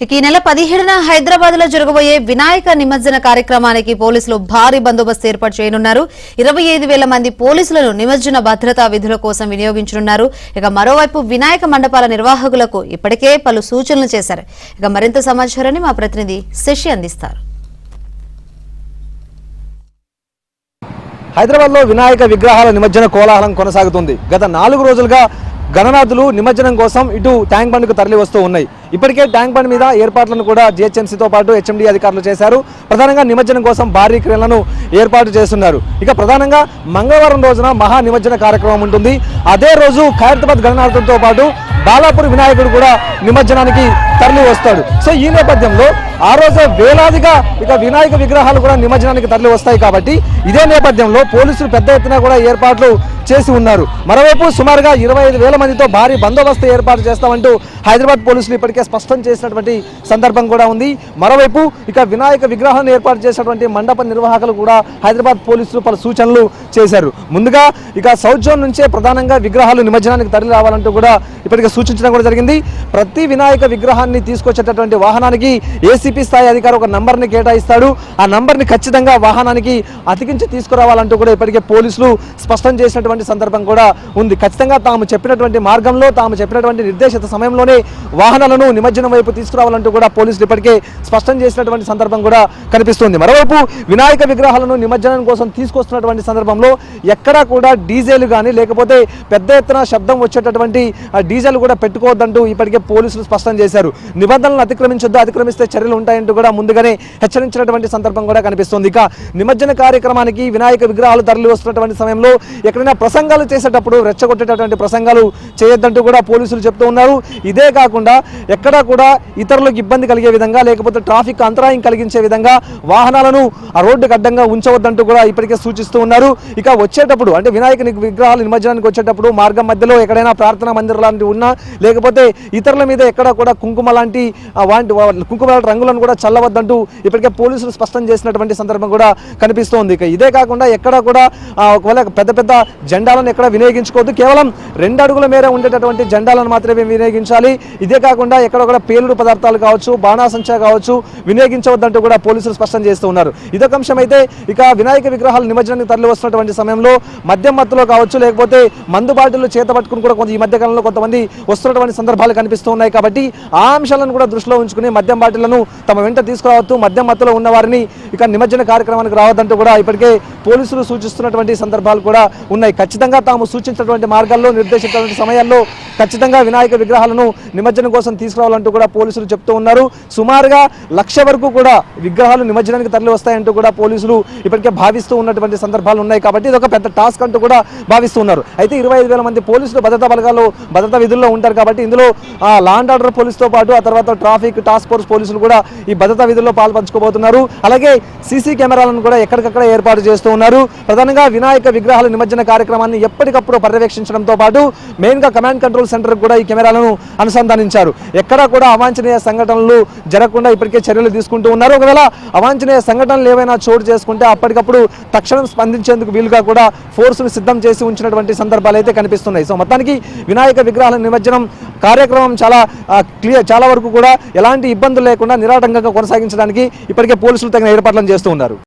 ఇక ఈ నెల 17న హైదరాబాద్ లో జరగబోయే వినాయక నిమజ్జన కార్యక్రమానికి పోలీసులు భారీ బందోబస్తు ఏర్పాటు చేయనున్నారు. 25,000 మంది పోలీసులను నిమజ్జన భద్రతా విధుల కోసం వినియోగించనున్నారు. ఇక మరోవైపు వినాయక మండపాల నిర్వాహకులకు ఇప్పటికే పలు సూచనలు చేశారు. ఇక మరింత సమాచారాన్ని మా ప్రతినిధి శశి అందిస్తారు. హైదరాబాద్ లో వినాయక విగ్రహాల నిమజ్జన కోలాహలం కొనసాగుతుంది. గత 4 రోజులుగా గణనాథులు నిమజ్జనం కోసం ఇటు ట్యాంక్ బండ్కు తరలి వస్తూ ఉన్నాయి. ఇప్పటికే ట్యాంక్ బండ్ మీద ఏర్పాట్లను కూడా జీహెచ్ఎంసీతో పాటు హెచ్ఎండి అధికారులు చేశారు. ప్రధానంగా నిమజ్జనం కోసం భారీ క్రేన్లను ఏర్పాటు చేస్తున్నారు. ఇక ప్రధానంగా మంగళవారం రోజున మహా నిమజ్జన కార్యక్రమం ఉంటుంది. అదే రోజు ఖైరతాబాద్ గణనాథులతో పాటు బాలాపూర్ వినాయకుడు కూడా నిమజ్జనానికి తరలి వస్తాడు. సో ఈ నేపథ్యంలో ఆ రోజే వేలాదిగా ఇక వినాయక విగ్రహాలు కూడా నిమజ్జనానికి తరలి వస్తాయి. కాబట్టి ఇదే నేపథ్యంలో పోలీసులు పెద్ద ఎత్తున కూడా ఏర్పాట్లు చేసి ఉన్నారు. మరోవైపు సుమారుగా 25,000 మందితో భారీ బందోబస్తు ఏర్పాటు చేస్తామంటూ హైదరాబాద్ పోలీసులు ఇప్పటికే స్పష్టం చేసినటువంటి సందర్భం కూడా ఉంది. మరోవైపు ఇక వినాయక విగ్రహాన్ని ఏర్పాటు చేసినటువంటి మండప నిర్వాహకులు కూడా హైదరాబాద్ పోలీసులు పలు సూచనలు చేశారు. ముందుగా ఇక సౌత్ జోన్ నుంచే ప్రధానంగా విగ్రహాలు నిమజ్జనానికి తరలి రావాలంటూ కూడా ఇప్పటికే సూచించడం కూడా జరిగింది. ప్రతి వినాయక విగ్రహాన్ని తీసుకొచ్చేటటువంటి వాహనానికి ఏసీపీ స్థాయి అధికారి ఒక నంబర్ని కేటాయిస్తాడు. ఆ నంబర్ని ఖచ్చితంగా వాహనానికి అతికించి తీసుకురావాలంటూ కూడా ఇప్పటికే పోలీసులు స్పష్టం చేసినటువంటి సందర్భం కూడా ఉంది. ఖచ్చితంగా తాము చెప్పినటువంటి మార్గంలో తాము చెప్పినటువంటి నిర్దేశిత సమయంలోనే వాహనాలను నిమజ్జనం వైపు తీసుకురావాలంటూ కూడా పోలీసులు ఇప్పటికే స్పష్టం చేసినటువంటి సందర్భం కూడా కనిపిస్తుంది. మరోవైపు వినాయక విగ్రహాలను నిమజ్జనం కోసం తీసుకొస్తున్నటువంటి సందర్భంలో ఎక్కడా కూడా డీజేలు కానీ లేకపోతే పెద్ద ఎత్తున శబ్దం వచ్చేటటువంటి డీజేలు కూడా పెట్టుకోవద్దంటూ ఇప్పటికే పోలీసులు స్పష్టం చేశారు. నిబంధనలను అతిక్రమించొద్దు, అతిక్రమిస్తే చర్యలు ఉంటాయంటూ కూడా ముందుగానే హెచ్చరించినటువంటి సందర్భం కూడా కనిపిస్తుంది. ఇక నిమజ్జన కార్యక్రమానికి వినాయక విగ్రహాలు తరలి వస్తున్నటువంటి సమయంలో ఎక్కడైనా ప్రసంగాలు చేసేటప్పుడు రెచ్చగొట్టేటటువంటి ప్రసంగాలు చేయొద్దంటూ కూడా పోలీసులు చెప్తూ ఉన్నారు. ఇదే కాకుండా ఎక్కడా కూడా ఇతరులకు ఇబ్బంది కలిగే విధంగా లేకపోతే ట్రాఫిక్ అంతరాయం కలిగించే విధంగా వాహనాలను ఆ రోడ్డుకు అడ్డంగా ఉంచవద్దంటూ కూడా ఇప్పటికే సూచిస్తూ ఉన్నారు. ఇక వచ్చేటప్పుడు అంటే వినాయక విగ్రహాలు నిమజ్జనానికి వచ్చేటప్పుడు మార్గం మధ్యలో ఎక్కడైనా ప్రార్థనా మందిరం లాంటివి ఉన్నా లేకపోతే ఇతరుల మీద ఎక్కడ కూడా కుంకుమ లాంటి కుంకుమ రంగులను కూడా చల్లవద్దంటూ ఇప్పటికే పోలీసులు స్పష్టం చేసినటువంటి సందర్భం కూడా కనిపిస్తోంది. ఇక ఇదే కాకుండా ఎక్కడ కూడా ఒకవేళ పెద్ద పెద్ద జెండాలను ఎక్కడ వినియోగించుకోవద్దు, కేవలం 2 అడుగుల మేర ఉండేటటువంటి జెండాలను మాత్రమే వినియోగించాలి. ఇదే కాకుండా ఎక్కడ కూడా పేలుడు పదార్థాలు కావచ్చు, బాణాసంచా కావచ్చు వినియోగించవద్దంటూ కూడా పోలీసులు స్పష్టం చేస్తూ ఉన్నారు. ఇదొక అంశం అయితే ఇక వినాయక విగ్రహాలు నిమజ్జనానికి తరలి వస్తున్నటువంటి సమయంలో మద్యం మత్తులో కావచ్చు లేకపోతే మందు బాటిల్ చేత పట్టుకుని కూడా ఈ మధ్య కాలంలో కొంతమంది వస్తున్నటువంటి సందర్భాలు కనిపిస్తూ ఉన్నాయి. కాబట్టి ఆ అంశాలను కూడా దృష్టిలో ఉంచుకుని మద్యం బాటిళ్లను తమ వెంట తీసుకురావద్దు, మద్యం మత్తులో ఉన్న వారిని ఇక నిమజ్జన కార్యక్రమానికి రావద్దంటూ కూడా ఇప్పటికే పోలీసులు సూచిస్తున్నటువంటి సందర్భాలు కూడా ఉన్నాయి. ఖచ్చితంగా తాము సూచించినటువంటి మార్గాల్లో నిర్దేశించినటువంటి సమయాల్లో ఖచ్చితంగా వినాయక విగ్రహాలను నిమజ్జనం కోసం తీసుకురావాలంటూ కూడా పోలీసులు చెప్తూ ఉన్నారు. సుమారుగా 1,00,000 వరకు కూడా విగ్రహాలు నిమజ్జనానికి తరలి వస్తాయంటూ కూడా పోలీసులు ఇప్పటికే భావిస్తూ ఉన్నటువంటి సందర్భాలు ఉన్నాయి. కాబట్టి ఇది ఒక పెద్ద టాస్క్ అంటూ కూడా భావిస్తూ ఉన్నారు. అయితే 25,000 మంది పోలీసులు భద్రతా బలగాల్లో భద్రతా విధుల్లో ఉంటారు. కాబట్టి ఇందులో లా అండ్ ఆర్డర్ పోలీసుతో పాటు ఆ తర్వాత ట్రాఫిక్ టాస్క్ ఫోర్స్ పోలీసులు కూడా ఈ భద్రతా విధుల్లో పాల్పంచుకోబోతున్నారు. అలాగే సీసీ కెమెరాలను కూడా ఎక్కడికక్కడ ఏర్పాటు చేస్తూ ఉన్నారు. ప్రధానంగా వినాయక విగ్రహాల నిమజ్జన కార్యక్రమాన్ని ఎప్పటికప్పుడు పర్యవేక్షించడంతో పాటు మెయిన్గా కమాండ్ కంట్రోల్ సెంటర్ కూడా ఈ కెమెరాలను అనుసంధానించారు. ఎక్కడా కూడా అవాంఛనీయ సంఘటనలు జరగకుండా ఇప్పటికే చర్యలు తీసుకుంటూ ఉన్నారు. ఒకవేళ అవాంఛనీయ సంఘటనలు ఏవైనా చోటు చేసుకుంటే అప్పటికప్పుడు తక్షణం స్పందించేందుకు వీలుగా కూడా ఫోర్సును సిద్ధం చేసి ఉంచినటువంటి సందర్భాలు అయితే కనిపిస్తున్నాయి. సో మొత్తానికి వినాయక విగ్రహాల నిమజ్జనం కార్యక్రమం చాలా వరకు కూడా ఎలాంటి ఇబ్బందులు లేకుండా నిరాటంకంగా కొనసాగించడానికి ఇప్పటికే పోలీసులు తగిన ఏర్పాట్లను చేస్తూ ఉన్నారు.